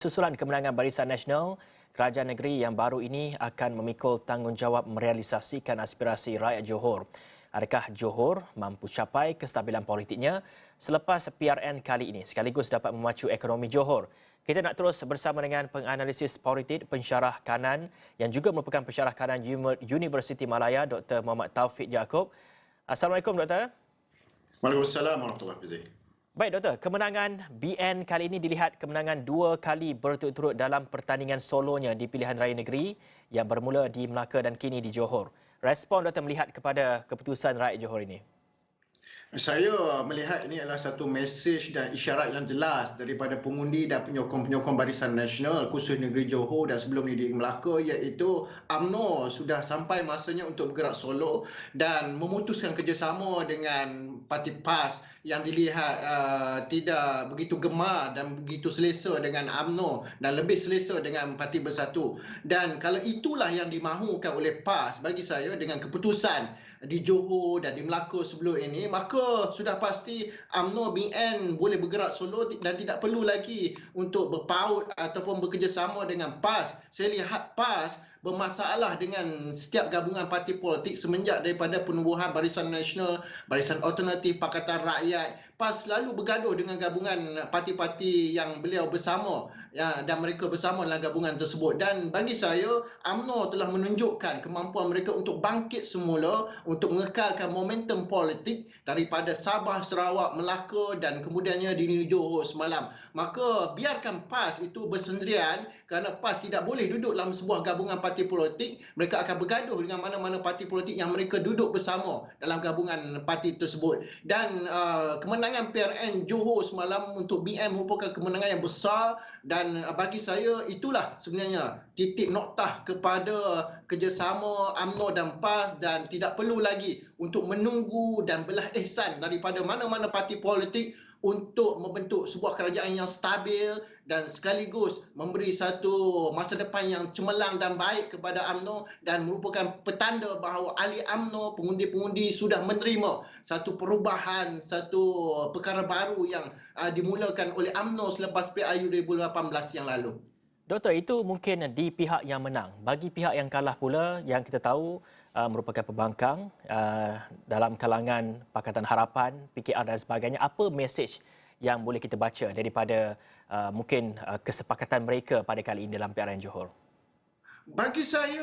Susulan kemenangan Barisan Nasional, kerajaan negeri yang baru ini akan memikul tanggungjawab merealisasikan aspirasi rakyat Johor. Adakah Johor mampu capai kestabilan politiknya selepas PRN kali ini sekaligus dapat memacu ekonomi Johor? Kita nak terus bersama dengan penganalisis politik pensyarah kanan yang juga merupakan pensyarah kanan Universiti Malaya, Dr. Muhammad Taufik Yaakob. Assalamualaikum, Doktor. Waalaikumsalam warahmatullahi wabarakatuh. Baik, Doktor. Kemenangan BN kali ini dilihat kemenangan 2 kali berturut-turut dalam pertandingan solonya di pilihan raya negeri yang bermula di Melaka dan kini di Johor. Respon Doktor melihat kepada keputusan rakyat Johor ini? Saya melihat ini adalah satu mesej dan isyarat yang jelas daripada pengundi dan penyokong-penyokong Barisan Nasional khusus negeri Johor dan sebelum ini di Melaka, iaitu UMNO sudah sampai masanya untuk bergerak solo dan memutuskan kerjasama dengan parti PAS yang dilihat tidak begitu gemar dan begitu selesa dengan UMNO dan lebih selesa dengan Parti Bersatu. Dan kalau itulah yang dimahukan oleh PAS, bagi saya dengan keputusan di Johor dan di Melaka sebelum ini, maka sudah pasti UMNO BN boleh bergerak solo dan tidak perlu lagi untuk berpaut ataupun bekerjasama dengan PAS. Saya lihat PAS bermasalah dengan setiap gabungan parti politik semenjak daripada penubuhan Barisan Nasional, Barisan Alternatif, Pakatan Rakyat. PAS selalu bergaduh dengan gabungan parti-parti yang beliau bersama dan mereka bersama dalam gabungan tersebut. Dan bagi saya, UMNO telah menunjukkan kemampuan mereka untuk bangkit semula, untuk mengekalkan momentum politik daripada Sabah, Sarawak, Melaka dan kemudiannya di Johor semalam. Maka biarkan PAS itu bersendirian kerana PAS tidak boleh duduk dalam sebuah gabungan parti politik. Mereka akan bergaduh dengan mana-mana parti politik yang mereka duduk bersama dalam gabungan parti tersebut. Dan kemenangan PRN Johor semalam untuk BN merupakan kemenangan yang besar dan bagi saya itulah sebenarnya titik noktah kepada kerjasama UMNO dan PAS dan tidak perlu lagi untuk menunggu dan belah ihsan daripada mana-mana parti politik untuk membentuk sebuah kerajaan yang stabil dan sekaligus memberi satu masa depan yang cemerlang dan baik kepada UMNO dan merupakan petanda bahawa ahli UMNO, pengundi-pengundi sudah menerima satu perubahan, satu perkara baru yang dimulakan oleh UMNO selepas PRU 2018 yang lalu. Doktor, itu mungkin di pihak yang menang. Bagi pihak yang kalah pula, yang kita tahu merupakan pembangkang dalam kalangan Pakatan Harapan, PKR dan sebagainya. Apa mesej yang boleh kita baca daripada mungkin kesepakatan mereka pada kali ini dalam PRN Johor? Bagi saya,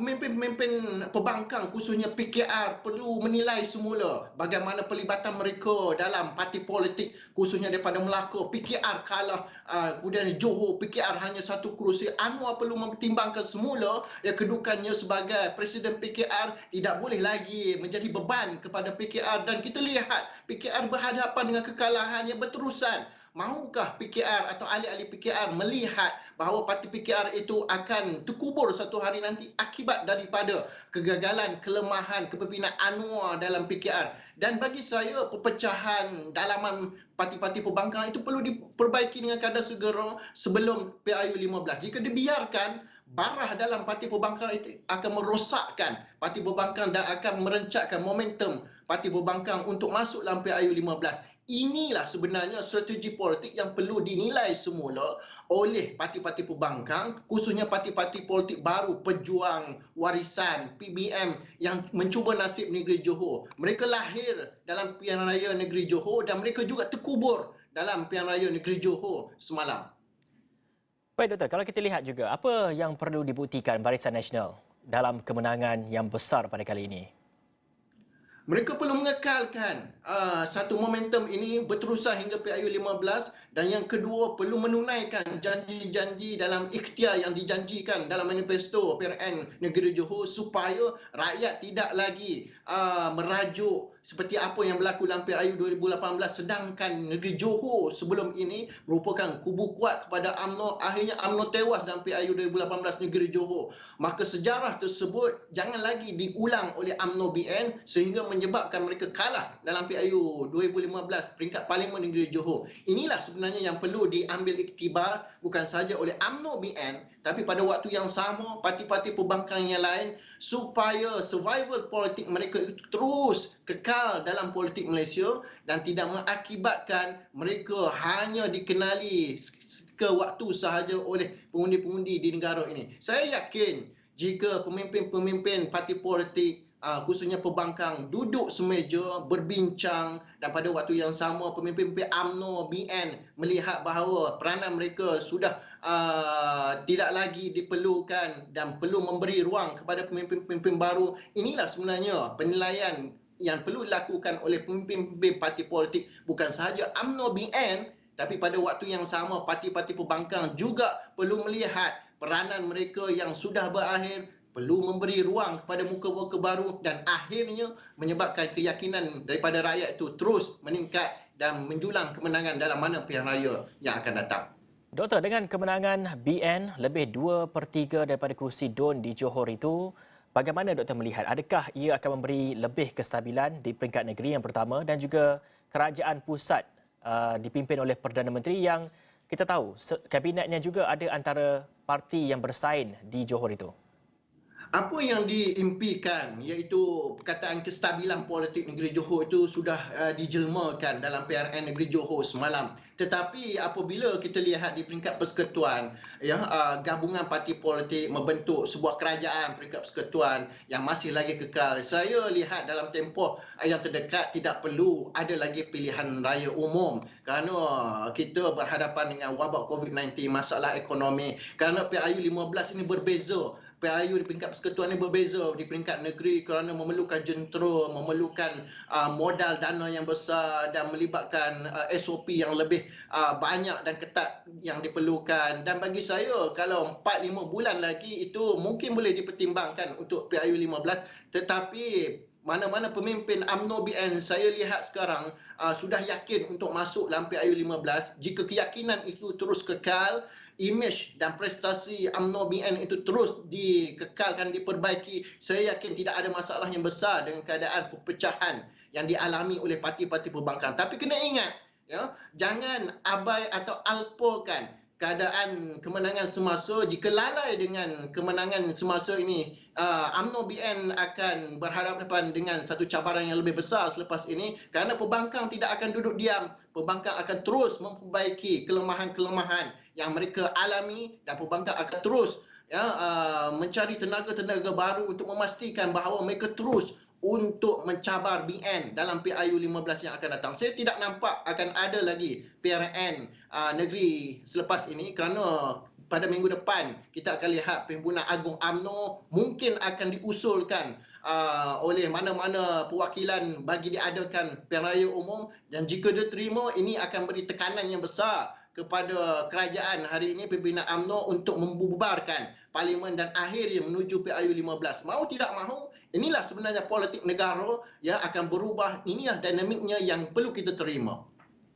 pemimpin-pemimpin pembangkang khususnya PKR perlu menilai semula bagaimana pelibatan mereka dalam parti politik khususnya daripada Melaka. PKR kalah, kemudian Johor PKR hanya satu kerusi. Anwar perlu mempertimbangkan semula kedudukannya sebagai Presiden PKR tidak boleh lagi menjadi beban kepada PKR dan kita lihat PKR berhadapan dengan kekalahan yang berterusan. Mahukah PKR atau ahli-ahli PKR melihat bahawa parti PKR itu akan terkubur satu hari nanti akibat daripada kegagalan, kelemahan, kepimpinan Anwar dalam PKR? Dan bagi saya, perpecahan dalaman parti-parti pembangkang itu perlu diperbaiki dengan kadar segera sebelum PRU 15. Jika dibiarkan, barah dalam parti pembangkang itu akan merosakkan parti pembangkang dan akan merencatkan momentum parti pembangkang untuk masuk dalam PRU 15. Inilah sebenarnya strategi politik yang perlu dinilai semula oleh parti-parti pembangkang, khususnya parti-parti politik baru, Pejuang, Warisan, PBM yang mencuba nasib negeri Johor. Mereka lahir dalam pilihan raya negeri Johor dan mereka juga terkubur dalam pilihan raya negeri Johor semalam. Baik, Doktor. Kalau kita lihat juga, apa yang perlu dibuktikan Barisan Nasional dalam kemenangan yang besar pada kali ini? Mereka perlu mengekalkan satu momentum ini berterusan hingga PRU 15 dan yang kedua perlu menunaikan janji-janji dalam ikhtiar yang dijanjikan dalam manifesto PRN Negeri Johor supaya rakyat tidak lagi merajuk seperti apa yang berlaku dalam PRU 2018 sedangkan Negeri Johor sebelum ini merupakan kubu kuat kepada UMNO. Akhirnya UMNO tewas dalam PRU 2018 Negeri Johor. Maka sejarah tersebut jangan lagi diulang oleh UMNO BN sehingga menyebabkan mereka kalah dalam PRU 2015 peringkat Parlimen Negeri Johor. Inilah sebenarnya yang perlu diambil iktibar bukan sahaja oleh UMNO BN tapi pada waktu yang sama parti-parti pembangkang yang lain supaya survival politik mereka itu terus kekal kekal dalam politik Malaysia dan tidak mengakibatkan mereka hanya dikenali ke waktu sahaja oleh pengundi-pengundi di negara ini. Saya yakin jika pemimpin-pemimpin parti politik khususnya pembangkang duduk semeja berbincang dan pada waktu yang sama pemimpin UMNO, BN melihat bahawa peranan mereka sudah tidak lagi diperlukan dan perlu memberi ruang kepada pemimpin-pemimpin baru. Inilah sebenarnya penilaian yang perlu dilakukan oleh pemimpin-pemimpin parti politik, bukan sahaja UMNO, BN, tapi pada waktu yang sama parti-parti pembangkang juga perlu melihat peranan mereka yang sudah berakhir, perlu memberi ruang kepada muka-muka baru dan akhirnya menyebabkan keyakinan daripada rakyat itu terus meningkat dan menjulang kemenangan dalam mana pilihan raya yang akan datang. Doktor, dengan kemenangan BN lebih 2/3 daripada kerusi DUN di Johor itu, bagaimana doktor melihat? Adakah ia akan memberi lebih kestabilan di peringkat negeri yang pertama dan juga kerajaan pusat dipimpin oleh Perdana Menteri yang kita tahu kabinetnya juga ada antara parti yang bersaing di Johor itu? Apa yang diimpikan iaitu perkataan kestabilan politik negeri Johor itu sudah dijelmakan dalam PRN negeri Johor semalam. Tetapi apabila kita lihat di peringkat persekutuan, gabungan parti politik membentuk sebuah kerajaan peringkat persekutuan yang masih lagi kekal. Saya lihat dalam tempoh yang terdekat tidak perlu ada lagi pilihan raya umum kerana kita berhadapan dengan wabak COVID-19, masalah ekonomi. Kerana PRU 15 ini berbeza. PRU di peringkat persekutuan ini berbeza di peringkat negeri kerana memerlukan jentera, memerlukan modal dana yang besar dan melibatkan SOP yang lebih banyak dan ketat yang diperlukan. Dan bagi saya, kalau 4-5 bulan lagi itu mungkin boleh dipertimbangkan untuk PRU 15, tetapi mana-mana pemimpin UMNO BN saya lihat sekarang sudah yakin untuk masuk dalam PRU 15. Jika keyakinan itu terus kekal, imej dan prestasi UMNO BN itu terus dikekalkan, diperbaiki, saya yakin tidak ada masalah yang besar dengan keadaan perpecahan yang dialami oleh parti-parti pembangkang. Tapi kena ingat, jangan abai atau alpakan keadaan kemenangan semasa. Jika lalai dengan kemenangan semasa ini, UMNO BN akan berhadapan dengan satu cabaran yang lebih besar selepas ini kerana pembangkang tidak akan duduk diam. Pembangkang akan terus memperbaiki kelemahan-kelemahan yang mereka alami dan pembangkang akan terus mencari tenaga-tenaga baru untuk memastikan bahawa mereka terus untuk mencabar BN dalam PRU 15 yang akan datang. Saya tidak nampak akan ada lagi PRN negeri selepas ini kerana pada minggu depan kita akan lihat Perhimpunan Agung UMNO mungkin akan diusulkan oleh mana-mana perwakilan bagi diadakan pilihan raya umum, dan jika diterima ini akan beri tekanan yang besar kepada kerajaan hari ini Pimpinan UMNO untuk membubarkan parlimen dan akhirnya menuju PRU 15. Mahu tidak mahu, inilah sebenarnya politik negara yang akan berubah. Inilah dinamiknya yang perlu kita terima.